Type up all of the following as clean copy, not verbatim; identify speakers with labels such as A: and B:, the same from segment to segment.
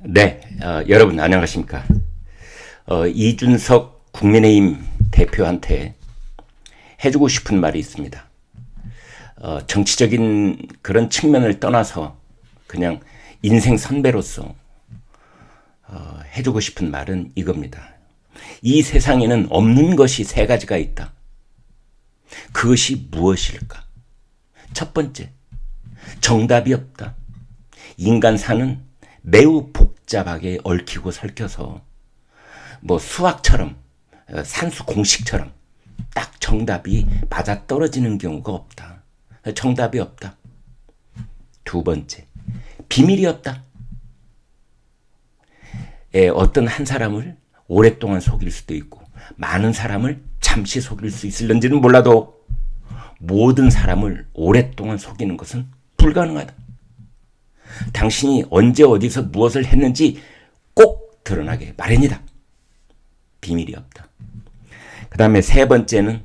A: 네, 여러분 안녕하십니까? 이준석 국민의힘 대표한테 해주고 싶은 말이 있습니다. 정치적인 그런 측면을 떠나서 그냥 인생 선배로서 해주고 싶은 말은 이겁니다. 이 세상에는 없는 것이 세 가지가 있다. 그것이 무엇일까? 첫 번째, 정답이 없다. 인간사는 매우 복잡하게 얽히고 설켜서 뭐 수학처럼 산수 공식처럼 딱 정답이 맞아떨어지는 경우가 없다. 정답이 없다. 두 번째, 비밀이 없다. 어떤 한 사람을 오랫동안 속일 수도 있고 많은 사람을 잠시 속일 수 있을는지는 몰라도 모든 사람을 오랫동안 속이는 것은 불가능하다. 당신이 언제 어디서 무엇을 했는지 꼭 드러나게 마련이다. 비밀이 없다. 그 다음에 세 번째는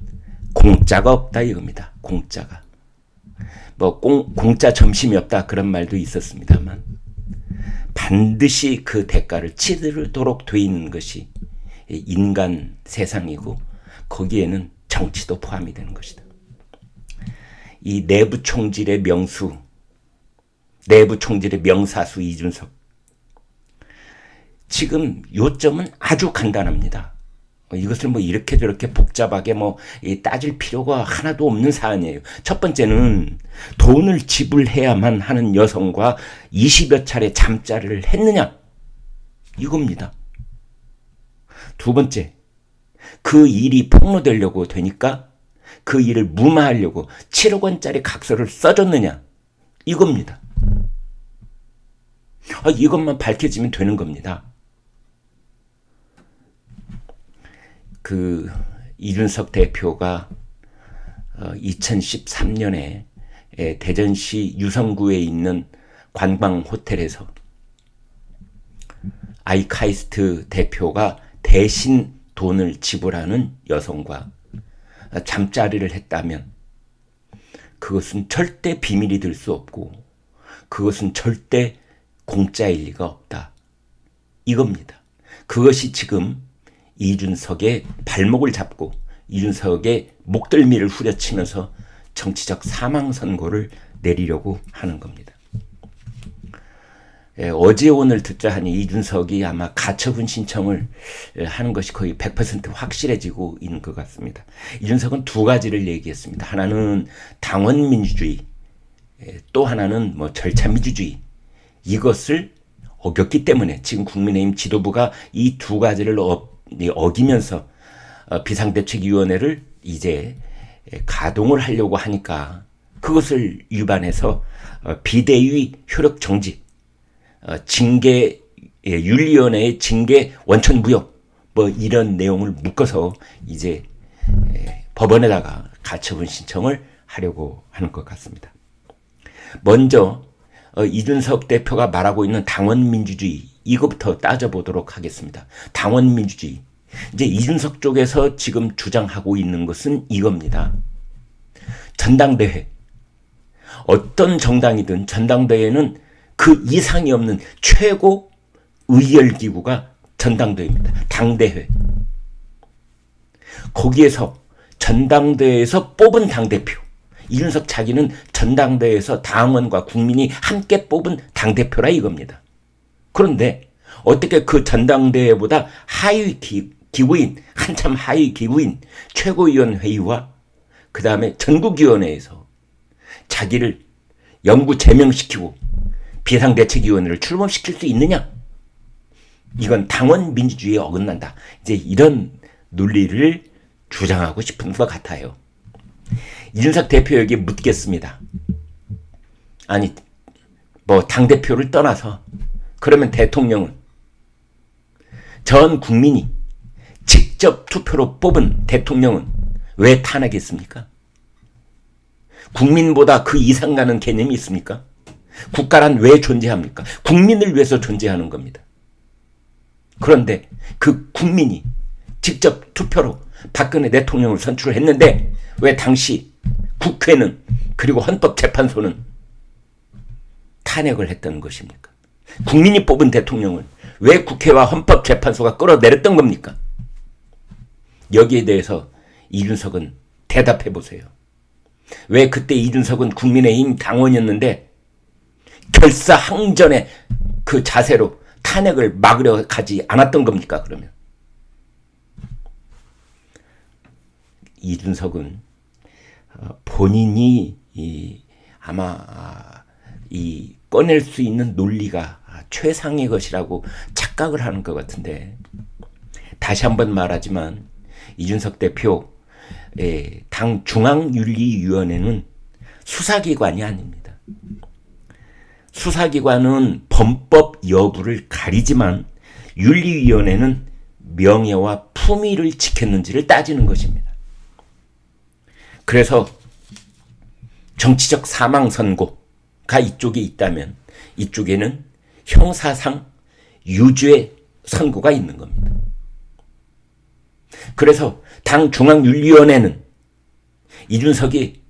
A: 공짜가 없다 이겁니다. 공짜가. 공짜 점심이 없다 그런 말도 있었습니다만 반드시 그 대가를 치르도록 돼 있는 것이 인간 세상이고 거기에는 정치도 포함이 되는 것이다. 이 내부 총질의 명수, 내부 총질의 명사수 이준석. 지금 요점은 아주 간단합니다. 이것을 이렇게 저렇게 복잡하게 따질 필요가 하나도 없는 사안이에요. 첫 번째는 돈을 지불해야만 하는 여성과 20여 차례 잠자리를 했느냐? 이겁니다. 두 번째, 그 일이 폭로되려고 되니까 그 일을 무마하려고 7억 원짜리 각서를 써줬느냐? 이겁니다. 이것만 밝혀지면 되는 겁니다. 이준석 대표가 2013년에 대전시 유성구에 있는 관광 호텔에서 아이카이스트 대표가 대신 돈을 지불하는 여성과 잠자리를 했다면 그것은 절대 비밀이 될 수 없고 그것은 절대 공짜일 리가 없다. 이겁니다. 그것이 지금 이준석의 발목을 잡고 이준석의 목덜미를 후려치면서 정치적 사망 선고를 내리려고 하는 겁니다. 어제 오늘 듣자 하니 이준석이 아마 가처분 신청을 하는 것이 거의 100% 확실해지고 있는 것 같습니다. 이준석은 두 가지를 얘기했습니다. 하나는 당원 민주주의, 또 하나는 절차 민주주의. 이것을 어겼기 때문에 지금 국민의힘 지도부가 이 두 가지를 어기면서 비상대책위원회를 이제 가동을 하려고 하니까 그것을 위반해서 비대위 효력 정지, 징계 윤리위원회의 징계 원천 무효 이런 내용을 묶어서 이제 법원에다가 가처분 신청을 하려고 하는 것 같습니다. 먼저 이준석 대표가 말하고 있는 당원 민주주의 이것부터 따져보도록 하겠습니다. 당원 민주주의. 이제 이준석 쪽에서 지금 주장하고 있는 것은 이겁니다. 전당대회. 어떤 정당이든 전당대회는 그 이상이 없는 최고 의결기구가 전당대회입니다. 당대회. 거기에서 전당대회에서 뽑은 당대표. 이준석 자기는 전당대회에서 당원과 국민이 함께 뽑은 당대표라 이겁니다. 그런데 어떻게 그 전당대회보다 하위 기구인, 한참 하위 기구인 최고위원회의와 그 다음에 전국위원회에서 자기를 영구 제명시키고 비상대책위원회를 출범시킬 수 있느냐? 이건 당원 민주주의에 어긋난다. 이제 이런 논리를 주장하고 싶은 것 같아요. 이준석 대표에게 묻겠습니다. 아니, 당대표를 떠나서 그러면 대통령은 전 국민이 직접 투표로 뽑은 대통령은 왜 탄핵했습니까? 국민보다 그 이상 가는 개념이 있습니까? 국가란 왜 존재합니까? 국민을 위해서 존재하는 겁니다. 그런데 그 국민이 직접 투표로 박근혜 대통령을 선출했는데 왜 당시 국회는 그리고 헌법재판소는 탄핵을 했다는 것입니까? 국민이 뽑은 대통령을 왜 국회와 헌법재판소가 끌어내렸던 겁니까? 여기에 대해서 이준석은 대답해 보세요. 왜 그때 이준석은 국민의힘 당원이었는데 결사항전의 그 자세로 탄핵을 막으려 가지 않았던 겁니까? 그러면 이준석은 본인이 아마 꺼낼 수 있는 논리가 최상의 것이라고 착각을 하는 것 같은데, 다시 한번 말하지만 이준석 대표 당 중앙윤리위원회는 수사기관이 아닙니다. 수사기관은 범법 여부를 가리지만 윤리위원회는 명예와 품위를 지켰는지를 따지는 것입니다. 그래서 정치적 사망 선고가 이쪽에 있다면 이쪽에는 형사상 유죄 선고가 있는 겁니다. 그래서 당 중앙윤리위원회는 이준석이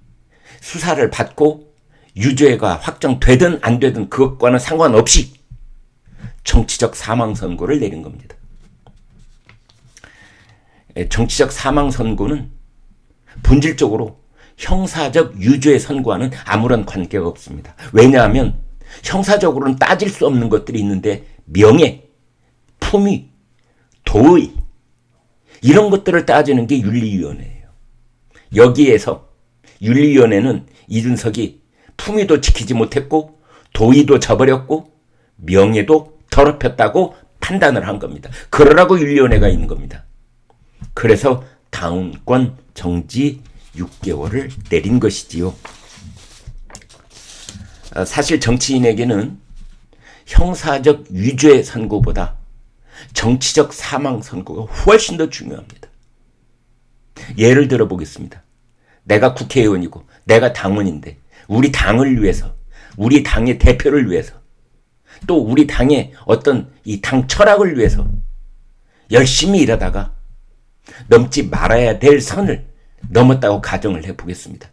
A: 수사를 받고 유죄가 확정되든 안 되든 그것과는 상관없이 정치적 사망 선고를 내린 겁니다. 정치적 사망 선고는 본질적으로 형사적 유죄 선고와는 아무런 관계가 없습니다. 왜냐하면 형사적으로는 따질 수 없는 것들이 있는데 명예, 품위, 도의 이런 것들을 따지는 게 윤리위원회예요. 여기에서 윤리위원회는 이준석이 품위도 지키지 못했고 도의도 저버렸고 명예도 더럽혔다고 판단을 한 겁니다. 그러라고 윤리위원회가 있는 겁니다. 그래서 당원권 정지 6개월을 내린 것이지요. 사실 정치인에게는 형사적 유죄 선고보다 정치적 사망 선고가 훨씬 더 중요합니다. 예를 들어 보겠습니다. 내가 국회의원이고 내가 당원인데 우리 당을 위해서, 우리 당의 대표를 위해서, 또 우리 당의 어떤 이 당 철학을 위해서 열심히 일하다가 넘지 말아야 될 선을 넘었다고 가정을 해보겠습니다.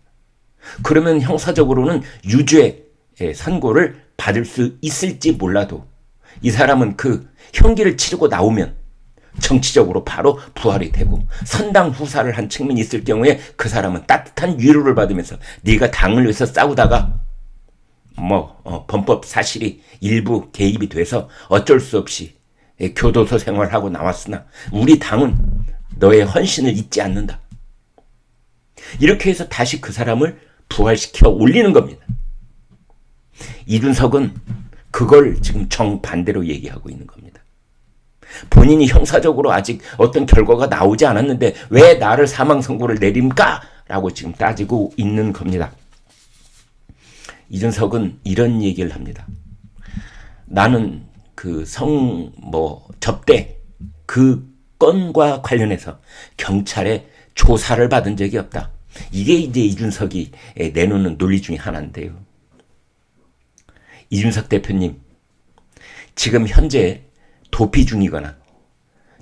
A: 그러면 형사적으로는 유죄 선고를 받을 수 있을지 몰라도 이 사람은 그 형기를 치르고 나오면 정치적으로 바로 부활이 되고 선당 후사를 한 측면이 있을 경우에 그 사람은 따뜻한 위로를 받으면서 네가 당을 위해서 싸우다가 범법 사실이 일부 개입이 돼서 어쩔 수 없이 교도소 생활하고 나왔으나 우리 당은 너의 헌신을 잊지 않는다. 이렇게 해서 다시 그 사람을 부활시켜 올리는 겁니다. 이준석은 그걸 지금 정반대로 얘기하고 있는 겁니다. 본인이 형사적으로 아직 어떤 결과가 나오지 않았는데 왜 나를 사망 선고를 내립니까? 라고 지금 따지고 있는 겁니다. 이준석은 이런 얘기를 합니다. 나는 그 접대 그 건과 관련해서 경찰에 조사를 받은 적이 없다. 이게 이제 이준석이 내놓는 논리 중에 하나인데요. 이준석 대표님, 지금 현재 도피 중이거나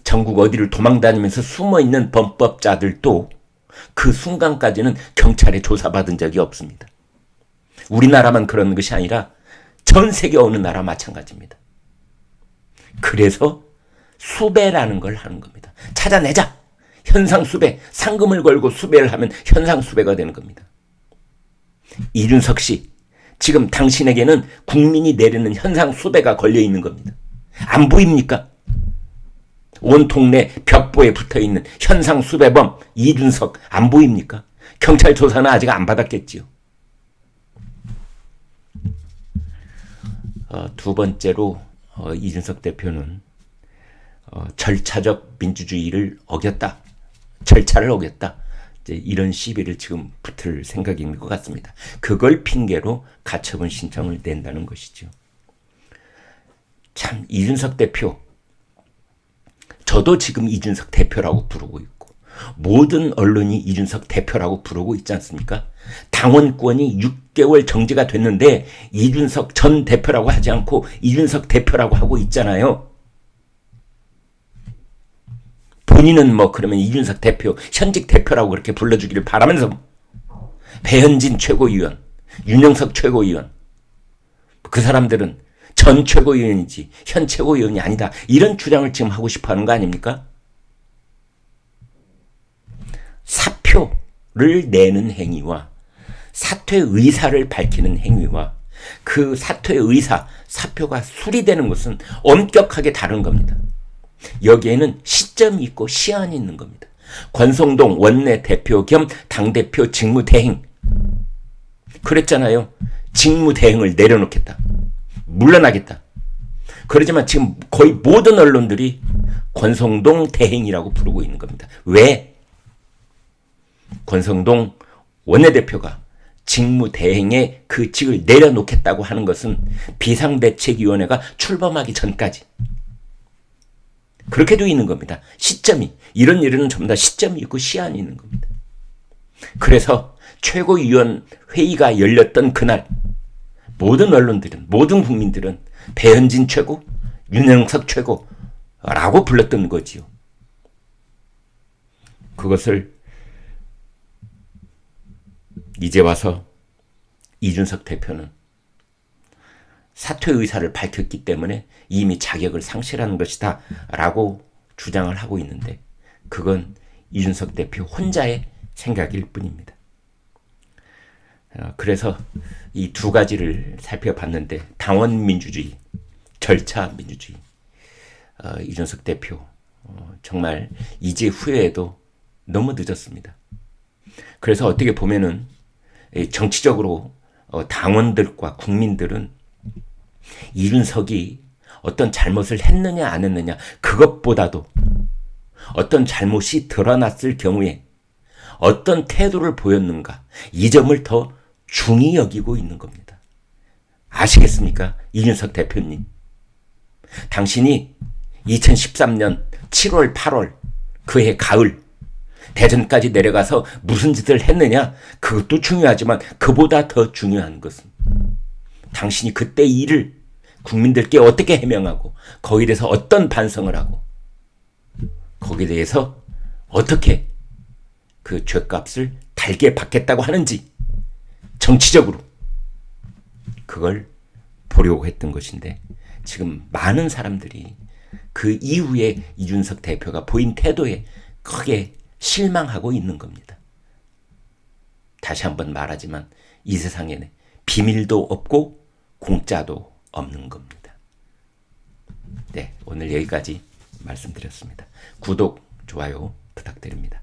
A: 전국 어디를 도망다니면서 숨어있는 범법자들도 그 순간까지는 경찰에 조사받은 적이 없습니다. 우리나라만 그런 것이 아니라 전 세계 어느 나라 마찬가지입니다. 그래서 수배라는 걸 하는 겁니다. 찾아내자! 현상수배, 상금을 걸고 수배를 하면 현상수배가 되는 겁니다. 이준석 씨, 지금 당신에게는 국민이 내리는 현상수배가 걸려있는 겁니다. 안 보입니까? 온 동네 벽보에 붙어있는 현상수배범 이준석 안 보입니까? 경찰 조사는 아직 안 받았겠지요. 두 번째로 이준석 대표는 절차적 민주주의를 어겼다. 절차를 어겼다. 이제 이런 시비를 지금 붙을 생각인 것 같습니다. 그걸 핑계로 가처분 신청을 낸다는 것이죠. 참 이준석 대표, 저도 지금 이준석 대표라고 부르고 있고 모든 언론이 이준석 대표라고 부르고 있지 않습니까? 당원권이 6개월 정지가 됐는데 이준석 전 대표라고 하지 않고 이준석 대표라고 하고 있잖아요. 본인은 그러면 이준석 대표, 현직 대표라고 그렇게 불러주기를 바라면서 배현진 최고위원, 윤영석 최고위원, 그 사람들은 전 최고위원이지 현 최고위원이 아니다. 이런 주장을 지금 하고 싶어 하는 거 아닙니까? 사표를 내는 행위와 사퇴 의사를 밝히는 행위와 그 사퇴 의사, 사표가 수리되는 것은 엄격하게 다른 겁니다. 여기에는 시점이 있고 시한이 있는 겁니다. 권성동 원내대표 겸 당대표 직무대행 그랬잖아요. 직무대행을 내려놓겠다. 물러나겠다. 그러지만 지금 거의 모든 언론들이 권성동 대행이라고 부르고 있는 겁니다. 왜? 권성동 원내대표가 직무대행의 그 직을 내려놓겠다고 하는 것은 비상대책위원회가 출범하기 전까지 그렇게 되어 있는 겁니다. 시점이. 이런 일은 전부 다 시점이 있고 시한이 있는 겁니다. 그래서 최고위원 회의가 열렸던 그날 모든 언론들은 모든 국민들은 배현진 최고, 윤영석 최고라고 불렀던 거지요. 그것을 이제 와서 이준석 대표는 사퇴 의사를 밝혔기 때문에 이미 자격을 상실하는 것이다 라고 주장을 하고 있는데 그건 이준석 대표 혼자의 생각일 뿐입니다. 그래서 이 두 가지를 살펴봤는데 당원 민주주의, 절차 민주주의, 이준석 대표 정말 이제 후회해도 너무 늦었습니다. 그래서 어떻게 보면은 정치적으로 당원들과 국민들은 이준석이 어떤 잘못을 했느냐 안 했느냐 그것보다도 어떤 잘못이 드러났을 경우에 어떤 태도를 보였는가 이 점을 더 중히 여기고 있는 겁니다. 아시겠습니까? 이준석 대표님. 당신이 2013년 7월 8월 그해 가을 대전까지 내려가서 무슨 짓을 했느냐 그것도 중요하지만 그보다 더 중요한 것은 당신이 그때 일을 국민들께 어떻게 해명하고 거기에 대해서 어떤 반성을 하고 거기에 대해서 어떻게 그 죗값을 달게 받겠다고 하는지 정치적으로 그걸 보려고 했던 것인데 지금 많은 사람들이 그 이후에 이준석 대표가 보인 태도에 크게 실망하고 있는 겁니다. 다시 한번 말하지만 이 세상에는 비밀도 없고 공짜도 없는 겁니다. 네, 오늘 여기까지 말씀드렸습니다. 구독, 좋아요 부탁드립니다.